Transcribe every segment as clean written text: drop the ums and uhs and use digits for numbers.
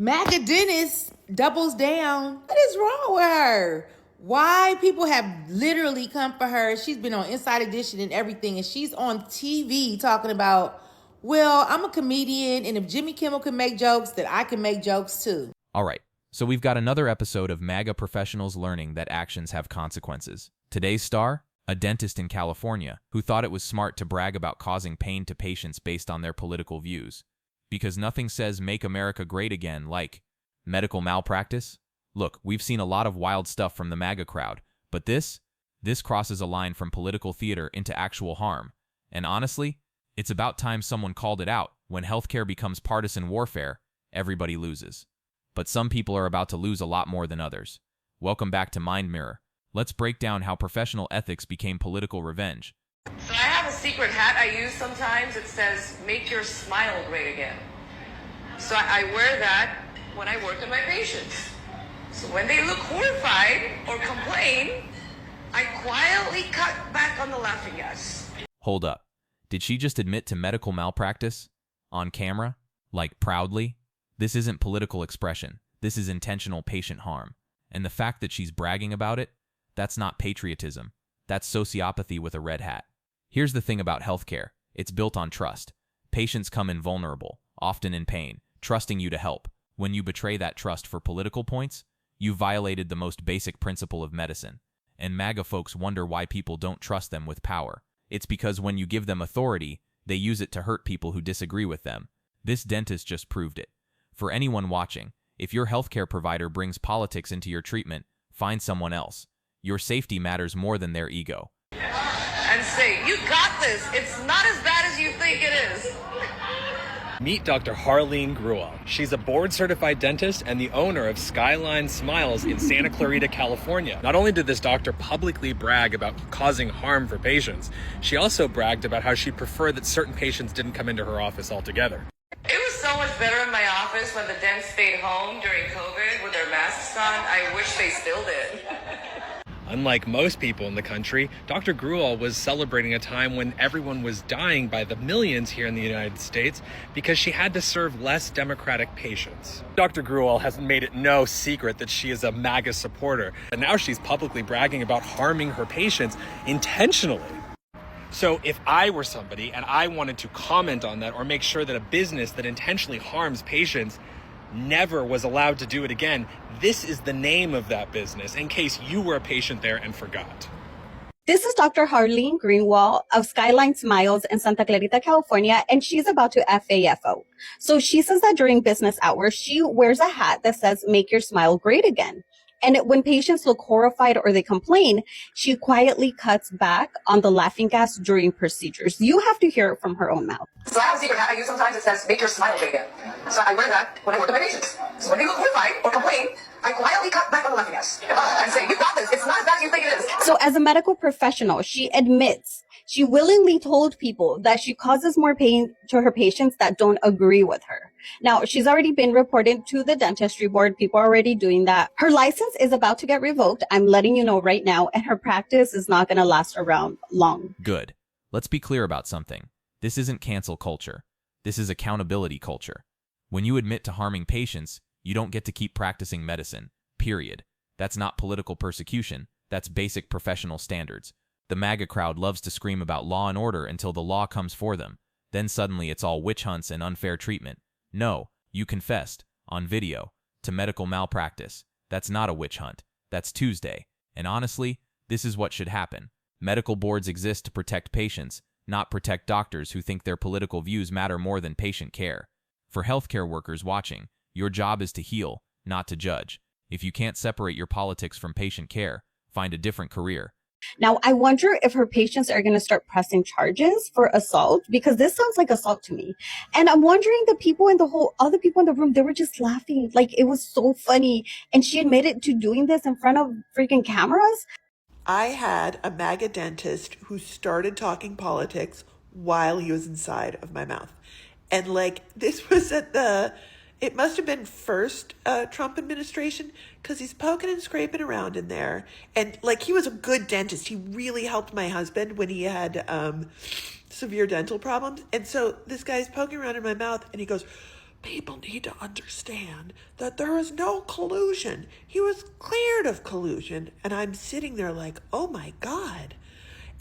MAGA dentist doubles down. What is wrong with her? Why people have literally come for her. She's been on Inside Edition and everything, and she's on TV talking about, well, I'm a comedian, and if Jimmy Kimmel can make jokes, then I can make jokes too. All right, so we've got another episode of MAGA professionals learning that actions have consequences. Today's star? A dentist in California who thought it was smart to brag about causing pain to patients based on their political views. Because nothing says "Make America Great Again" like medical malpractice. Look, we've seen a lot of wild stuff from the MAGA crowd, but this crosses a line from political theater into actual harm. And honestly, it's about time someone called it out. When healthcare becomes partisan warfare, everybody loses. But some people are about to lose a lot more than others. Welcome back to Mind Mirror. Let's break down how professional ethics became political revenge. So I have a secret hat I use sometimes. It says, "Make your smile great again." So I wear that when I work with my patients. So when they look horrified or complain, I quietly cut back on the laughing gas. Hold up. Did she just admit to medical malpractice? On camera? Like proudly? This isn't political expression. This is intentional patient harm. And the fact that she's bragging about it, that's not patriotism. That's sociopathy with a red hat. Here's the thing about healthcare. It's built on trust. Patients come in vulnerable, often in pain, trusting you to help. When you betray that trust for political points, you violated the most basic principle of medicine. And MAGA folks wonder why people don't trust them with power. It's because when you give them authority, they use it to hurt people who disagree with them. This dentist just proved it. For anyone watching, if your healthcare provider brings politics into your treatment, find someone else. Your safety matters more than their ego. And say, "You got this. It's not as bad as you think it is." Meet Dr. Harleen Gruel. She's a board-certified dentist and the owner of Skyline Smiles in Santa Clarita, California. Not only did this doctor publicly brag about causing harm for patients, she also bragged about how she preferred that certain patients didn't come into her office altogether. It was so much better in my office when the dents stayed home during COVID with their masks on. I wish they still did. Unlike most people in the country, Dr. Gruel was celebrating a time when everyone was dying by the millions here in the United States because she had to serve less Democratic patients. Dr. Gruel has made it no secret that she is a MAGA supporter, and now she's publicly bragging about harming her patients intentionally. So if I were somebody and I wanted to comment on that or make sure that a business that intentionally harms patients never was allowed to do it again, this is the name of that business, in case you were a patient there and forgot. This is Dr. Harleen Greenwald of Skyline Smiles in Santa Clarita, California, and she's about to FAFO. So she says that during business hours, she wears a hat that says, "Make your smile great again." And when patients look horrified or they complain, she quietly cuts back on the laughing gas during procedures. You have to hear it from her own mouth. So I have a secret hat I use sometimes. It says, "Make your smile great again." So I wear that when I work with my patients. So when they look horrified or complain, I quietly cut back on the laughing gas and say, "You got this. It's not as bad as you think it is." So as a medical professional, she admits she willingly told people that she causes more pain to her patients that don't agree with her. Now, she's already been reported to the dentistry board. People are already doing that. Her license is about to get revoked. I'm letting you know right now, and her practice is not going to last around long. Good. Let's be clear about something. This isn't cancel culture. This is accountability culture. When you admit to harming patients, you don't get to keep practicing medicine. Period. That's not political persecution. That's basic professional standards. The MAGA crowd loves to scream about law and order until the law comes for them. Then suddenly it's all witch hunts and unfair treatment. No, you confessed, on video, to medical malpractice. That's not a witch hunt. That's Tuesday. And honestly, this is what should happen. Medical boards exist to protect patients, not protect doctors who think their political views matter more than patient care. For healthcare workers watching, your job is to heal, not to judge. If you can't separate your politics from patient care, find a different career. Now, I wonder if her patients are going to start pressing charges for assault, because this sounds like assault to me. And I'm wondering other people in the room, they were just laughing. Like, it was so funny. And she admitted to doing this in front of freaking cameras. I had a MAGA dentist who started talking politics while he was inside of my mouth. And this was it must have been first Trump administration, because he's poking and scraping around in there. And he was a good dentist. He really helped my husband when he had severe dental problems. And so this guy's poking around in my mouth and he goes, people need to understand that there is no collusion. He was cleared of collusion. And I'm sitting there like, oh my God.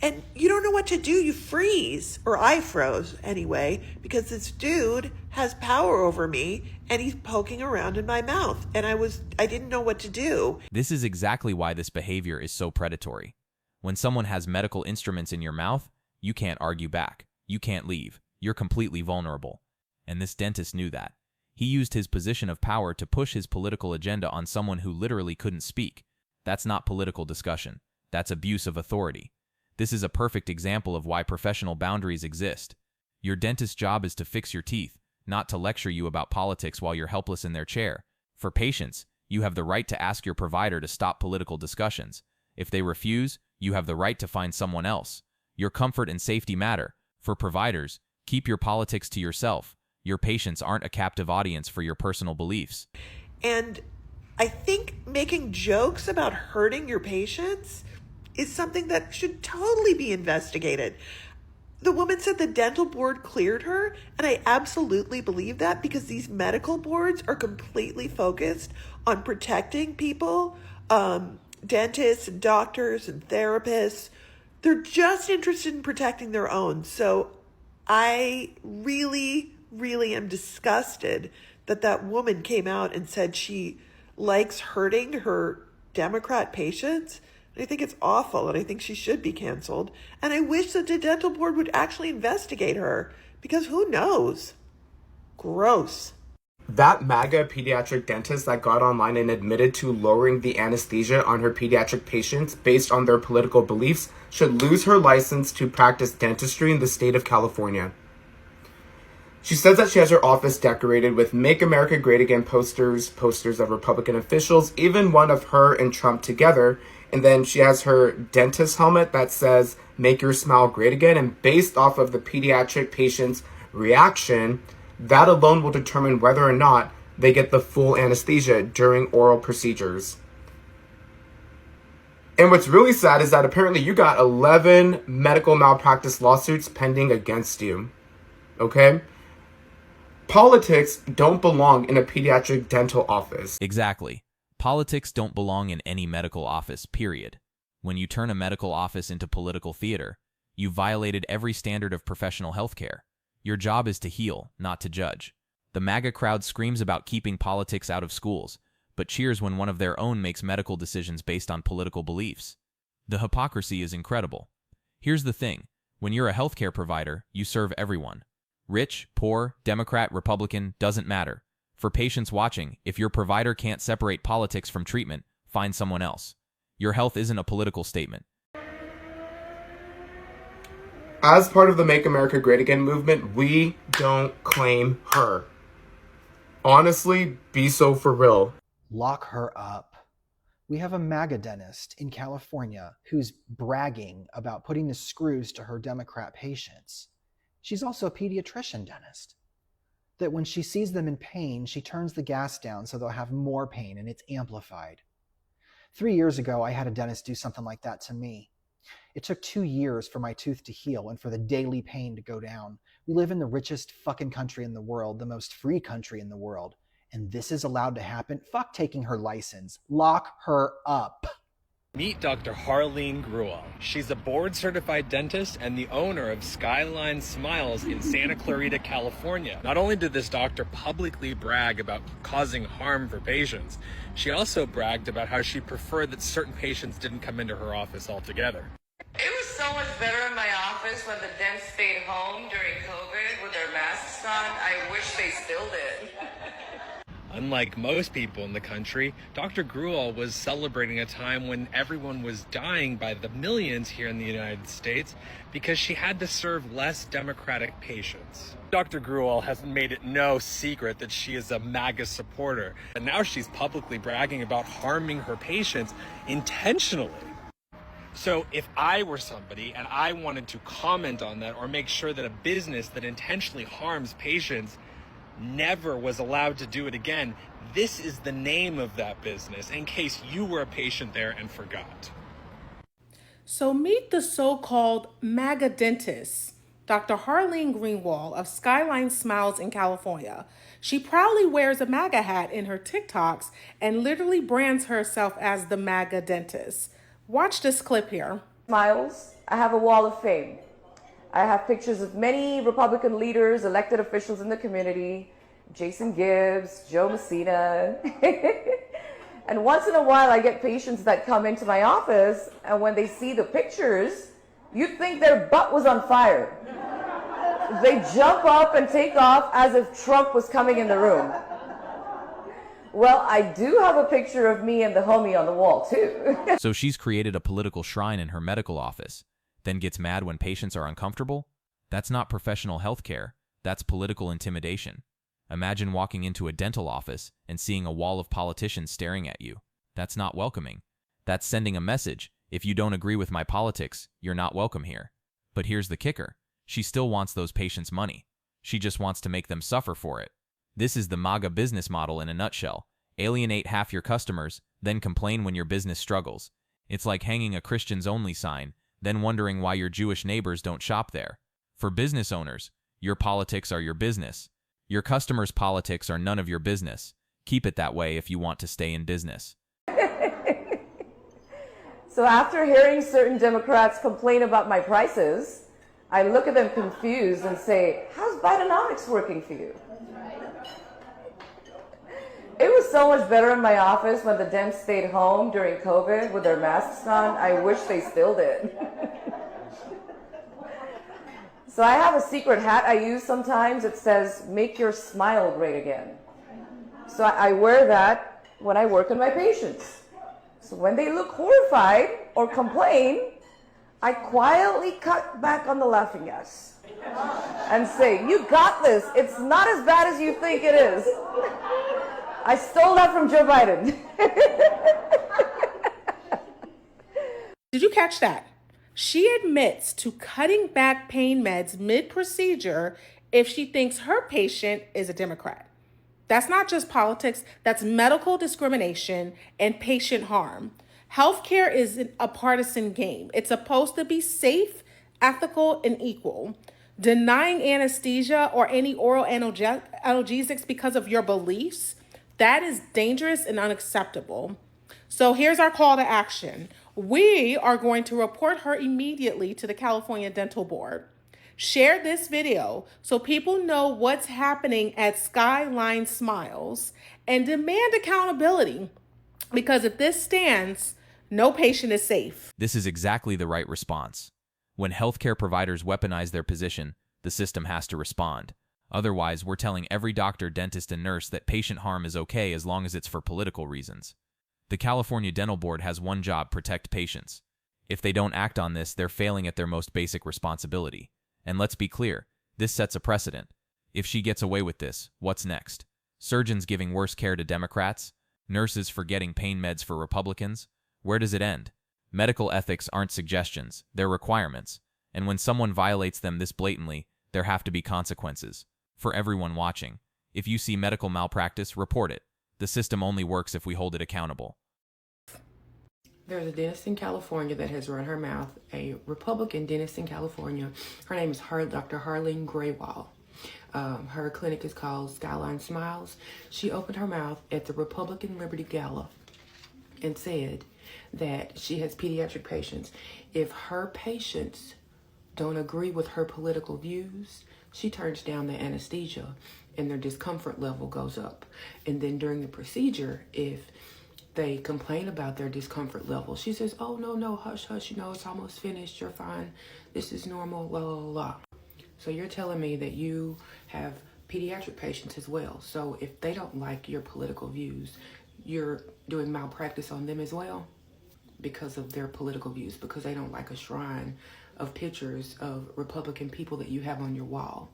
And you don't know what to do. You freeze. Or I froze anyway, because this dude has power over me and he's poking around in my mouth. And I didn't know what to do. This is exactly why this behavior is so predatory. When someone has medical instruments in your mouth, you can't argue back. You can't leave. You're completely vulnerable. And this dentist knew that. He used his position of power to push his political agenda on someone who literally couldn't speak. That's not political discussion. That's abuse of authority. This is a perfect example of why professional boundaries exist. Your dentist's job is to fix your teeth, not to lecture you about politics while you're helpless in their chair. For patients, you have the right to ask your provider to stop political discussions. If they refuse, you have the right to find someone else. Your comfort and safety matter. For providers, keep your politics to yourself. Your patients aren't a captive audience for your personal beliefs. And I think making jokes about hurting your patients is something that should totally be investigated. The woman said the dental board cleared her, and I absolutely believe that, because these medical boards are completely focused on protecting people, dentists and doctors and therapists. They're just interested in protecting their own. So I really, really am disgusted that that woman came out and said she likes hurting her Democrat patients. I think it's awful, and I think she should be canceled. And I wish that the dental board would actually investigate her, because who knows? Gross. That MAGA pediatric dentist that got online and admitted to lowering the anesthesia on her pediatric patients based on their political beliefs should lose her license to practice dentistry in the state of California. She says that she has her office decorated with Make America Great Again posters of Republican officials, even one of her and Trump together. And then she has her dentist helmet that says, Make Your Smile Great Again. And based off of the pediatric patient's reaction, that alone will determine whether or not they get the full anesthesia during oral procedures. And what's really sad is that apparently you got 11 medical malpractice lawsuits pending against you. Okay? Politics don't belong in a pediatric dental office. Exactly. Politics don't belong in any medical office, period. When you turn a medical office into political theater, you violated every standard of professional healthcare. Your job is to heal, not to judge. The MAGA crowd screams about keeping politics out of schools, but cheers when one of their own makes medical decisions based on political beliefs. The hypocrisy is incredible. Here's the thing. When you're a healthcare provider, you serve everyone. Rich, poor, Democrat, Republican, doesn't matter. For patients watching, if your provider can't separate politics from treatment, find someone else. Your health isn't a political statement. As part of the Make America Great Again movement, we don't claim her. Honestly, be so for real. Lock her up. We have a MAGA dentist in California who's bragging about putting the screws to her Democrat patients. She's also a pediatrician dentist. That when she sees them in pain, she turns the gas down so they'll have more pain, and it's amplified. 3 years ago, I had a dentist do something like that to me. It took 2 years for my tooth to heal and for the daily pain to go down. We live in the richest fucking country in the world, the most free country in the world, and this is allowed to happen? Fuck taking her license. Lock her up. Meet Dr. Harleen Gruel. She's a board-certified dentist and the owner of Skyline Smiles in Santa Clarita, California. Not only did this doctor publicly brag about causing harm for patients, she also bragged about how she preferred that certain patients didn't come into her office altogether. It was so much better in my office when the dents stayed home during COVID with their masks on. I wish they still did. Unlike most people in the country, Dr. Gruel was celebrating a time when everyone was dying by the millions here in the United States because she had to serve less Democratic patients. Dr. Gruel has made it no secret that she is a MAGA supporter, and now she's publicly bragging about harming her patients intentionally. So if I were somebody and I wanted to comment on that or make sure that a business that intentionally harms patients never was allowed to do it again, this is the name of that business, in case you were a patient there and forgot. So meet the so-called MAGA dentists. Dr. Harleen Greenwald of Skyline Smiles in California. She proudly wears a MAGA hat in her TikToks and literally brands herself as the MAGA dentist. Watch this clip here. Smiles, I have a wall of fame. I have pictures of many Republican leaders, elected officials in the community, Jason Gibbs, Joe Messina. And once in a while I get patients that come into my office, and when they see the pictures, you'd think their butt was on fire. They jump up and take off as if Trump was coming in the room. Well, I do have a picture of me and the homie on the wall too. So she's created a political shrine in her medical office, then gets mad when patients are uncomfortable? That's not professional healthcare. That's political intimidation. Imagine walking into a dental office and seeing a wall of politicians staring at you. That's not welcoming. That's sending a message. If you don't agree with my politics, you're not welcome here. But here's the kicker. She still wants those patients' money. She just wants to make them suffer for it. This is the MAGA business model in a nutshell. Alienate half your customers, then complain when your business struggles. It's like hanging a Christians only sign, then wondering why your Jewish neighbors don't shop there. For business owners, your politics are your business. Your customers' politics are none of your business. Keep it that way if you want to stay in business. So after hearing certain Democrats complain about my prices, I look at them confused and say, how's Bidenomics working for you? It was so much better in my office when the Dems stayed home during COVID with their masks on. I wish they still did. So I have a secret hat I use sometimes. It says, make your smile great again. So I wear that when I work on my patients. So when they look horrified or complain, I quietly cut back on the laughing gas and say, you got this. It's not as bad as you think it is. I stole that from Joe Biden. Did you catch that? She admits to cutting back pain meds mid-procedure if she thinks her patient is a Democrat. That's not just politics, that's medical discrimination and patient harm. Healthcare isn't a partisan game. It's supposed to be safe, ethical, and equal. Denying anesthesia or any oral analgesics because of your beliefs, that is dangerous and unacceptable. So here's our call to action. We are going to report her immediately to the California Dental Board. Share this video so people know what's happening at Skyline Smiles and demand accountability, because if this stands, no patient is safe. This is exactly the right response. When healthcare providers weaponize their position, the system has to respond. Otherwise, we're telling every doctor, dentist, and nurse that patient harm is okay as long as it's for political reasons. The California Dental Board has one job: protect patients. If they don't act on this, they're failing at their most basic responsibility. And let's be clear, this sets a precedent. If she gets away with this, what's next? Surgeons giving worse care to Democrats? Nurses forgetting pain meds for Republicans? Where does it end? Medical ethics aren't suggestions, they're requirements. And when someone violates them this blatantly, there have to be consequences. For everyone watching, if you see medical malpractice, report it. The system only works if we hold it accountable. There's a dentist in California that has run her mouth, a Republican dentist in California. Her name is Dr. Harleen Greenwald. Her clinic is called Skyline Smiles. She opened her mouth at the Republican Liberty Gala and said that she has pediatric patients. If her patients don't agree with her political views, she turns down the anesthesia and their discomfort level goes up. And then during the procedure, if they complain about their discomfort level, she says, oh, no, hush, hush, it's almost finished, you're fine, this is normal, la, la, la. So you're telling me that you have pediatric patients as well. So if they don't like your political views, you're doing malpractice on them as well because of their political views, because they don't like a shrine of pictures of Republican people that you have on your wall,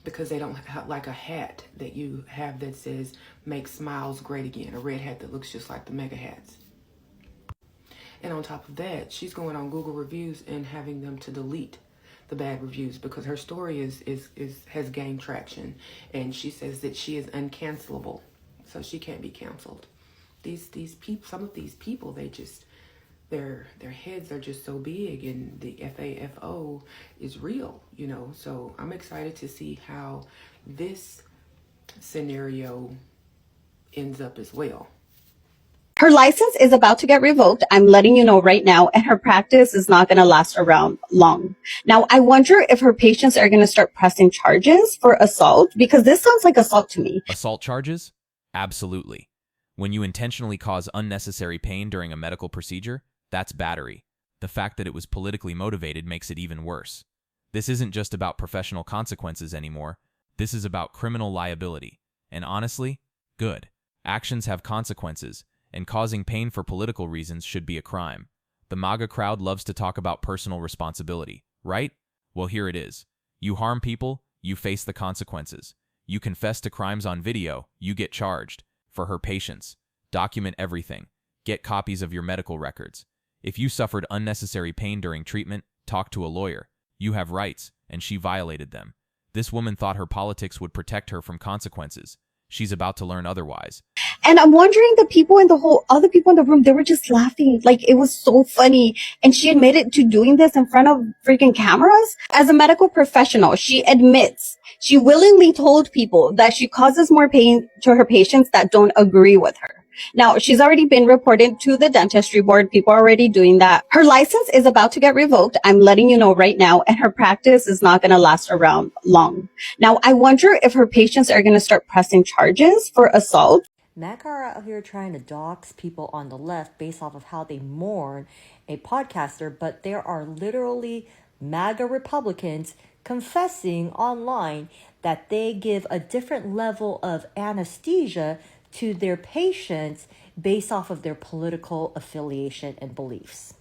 because they don't like a hat that you have that says make smiles great again, a red hat that looks just like the MAGA hats. And on top of that, she's going on Google reviews and having them to delete the bad reviews because her story has gained traction, and she says that she is uncancelable, so she can't be canceled. These people, some of these people, their heads are just so big, and the FAFO is real, you know. So I'm excited to see how this scenario ends up as well. Her license is about to get revoked. I'm letting you know right now, and her practice is not going to last around long. Now, I wonder if her patients are going to start pressing charges for assault, because this sounds like assault to me. Assault charges? Absolutely. When you intentionally cause unnecessary pain during a medical procedure, that's battery. The fact that it was politically motivated makes it even worse. This isn't just about professional consequences anymore. This is about criminal liability. And honestly, good. Actions have consequences, and causing pain for political reasons should be a crime. The MAGA crowd loves to talk about personal responsibility, right? Well, here it is. You harm people, you face the consequences. You confess to crimes on video, you get charged. For her patients, document everything. Get copies of your medical records. If you suffered unnecessary pain during treatment, talk to a lawyer. You have rights, and she violated them. This woman thought her politics would protect her from consequences. She's about to learn otherwise. And I'm wondering, other people in the room, they were just laughing. Like, it was so funny. And she admitted to doing this in front of freaking cameras. As a medical professional, she admits she willingly told people that she causes more pain to her patients that don't agree with her. Now, she's already been reported to the dentistry board. People are already doing that. Her license is about to get revoked. I'm letting you know right now. And her practice is not going to last around long. Now, I wonder if her patients are going to start pressing charges for assault. MAGA are out here trying to dox people on the left based off of how they mourn a podcaster, but there are literally MAGA Republicans confessing online that they give a different level of anesthesia to their patients based off of their political affiliation and beliefs.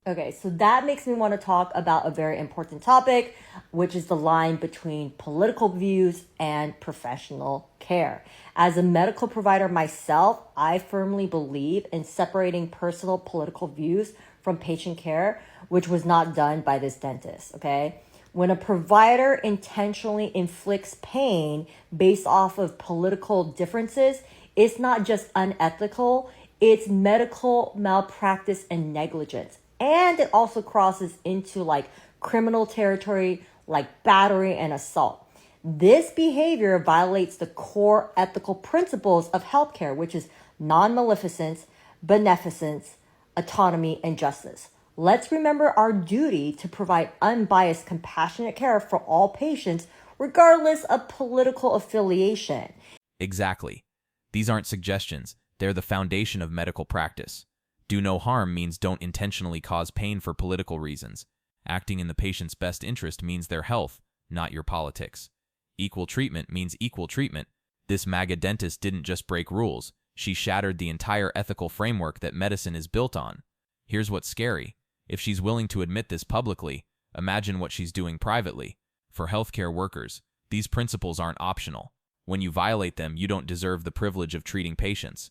Okay, so that makes me want to talk about a very important topic, which is the line between political views and professional care. As a medical provider myself, I firmly believe in separating personal political views from patient care, which was not done by this dentist, okay? When a provider intentionally inflicts pain based off of political differences, it's not just unethical, it's medical malpractice and negligence. And it also crosses into like criminal territory, like battery and assault. This behavior violates the core ethical principles of healthcare, which is non-maleficence, beneficence, autonomy, and justice. Let's remember our duty to provide unbiased, compassionate care for all patients, regardless of political affiliation. Exactly. These aren't suggestions. They're the foundation of medical practice. Do no harm means don't intentionally cause pain for political reasons. Acting in the patient's best interest means their health, not your politics. Equal treatment means equal treatment. This MAGA dentist didn't just break rules. She shattered the entire ethical framework that medicine is built on. Here's what's scary. If she's willing to admit this publicly, imagine what she's doing privately. For healthcare workers, these principles aren't optional. When you violate them, you don't deserve the privilege of treating patients.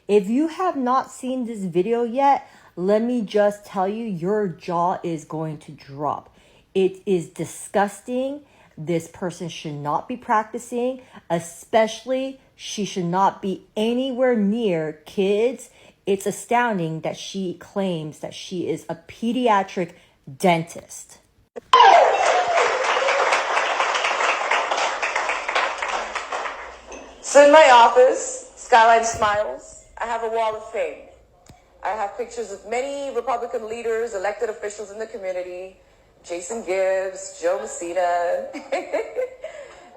If you have not seen this video yet, let me just tell you, your jaw is going to drop. It is disgusting. This person should not be practicing, especially she should not be anywhere near kids. It's astounding that she claims that she is a pediatric dentist. So in my office, Skyline Smiles, I have a wall of fame. I have pictures of many Republican leaders, elected officials in the community, Jason Gibbs, Joe Messina.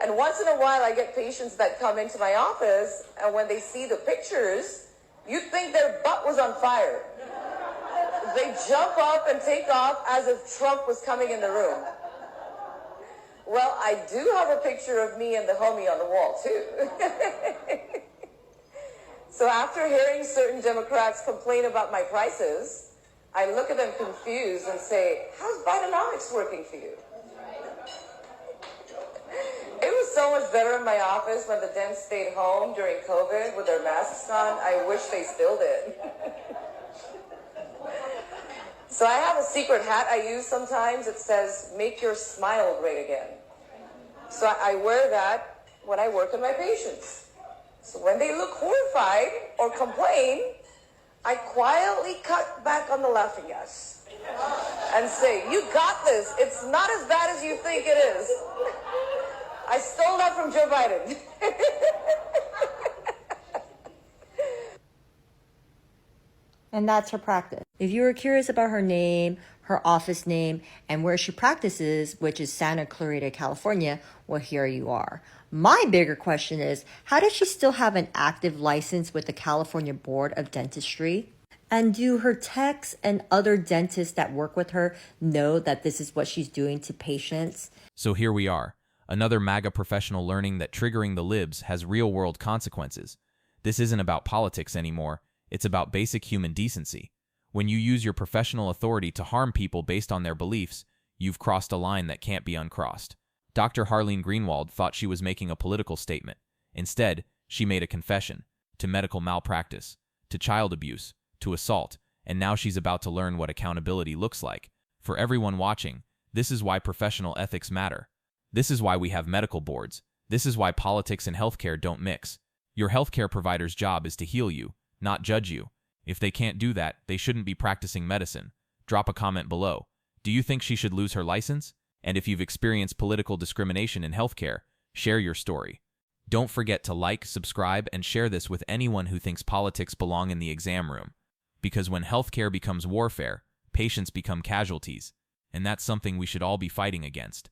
And once in a while, I get patients that come into my office, and when they see the pictures, you'd think their butt was on fire. They jump up and take off as if Trump was coming in the room. Well, I do have a picture of me and the homie on the wall, too. So after hearing certain Democrats complain about my prices, I look at them confused and say, how's Bidenomics working for you? It was so much better in my office when the Dems stayed home during COVID with their masks on. I wish they still did. So I have a secret hat I use sometimes. It says, make your smile great again. So I wear that when I work with my patients. So when they look horrified or complain, I quietly cut back on the laughing gas and say, you got this. It's not as bad as you think it is. I stole that from Joe Biden. And that's her practice. If you were curious about her name, her office name, and where she practices, which is Santa Clarita, California, well, here you are. My bigger question is, how does she still have an active license with the California Board of Dentistry? And do her techs and other dentists that work with her know that this is what she's doing to patients? So here we are, another MAGA professional learning that triggering the libs has real-world consequences. This isn't about politics anymore. It's about basic human decency. When you use your professional authority to harm people based on their beliefs, you've crossed a line that can't be uncrossed. Dr. Harleen Greenwald thought she was making a political statement. Instead, she made a confession to medical malpractice, to child abuse, to assault, and now she's about to learn what accountability looks like. For everyone watching, this is why professional ethics matter. This is why we have medical boards. This is why politics and healthcare don't mix. Your healthcare provider's job is to heal you, not judge you. If they can't do that, they shouldn't be practicing medicine. Drop a comment below. Do you think she should lose her license? And if you've experienced political discrimination in healthcare, share your story. Don't forget to like, subscribe, and share this with anyone who thinks politics belong in the exam room. Because when healthcare becomes warfare, patients become casualties, and that's something we should all be fighting against.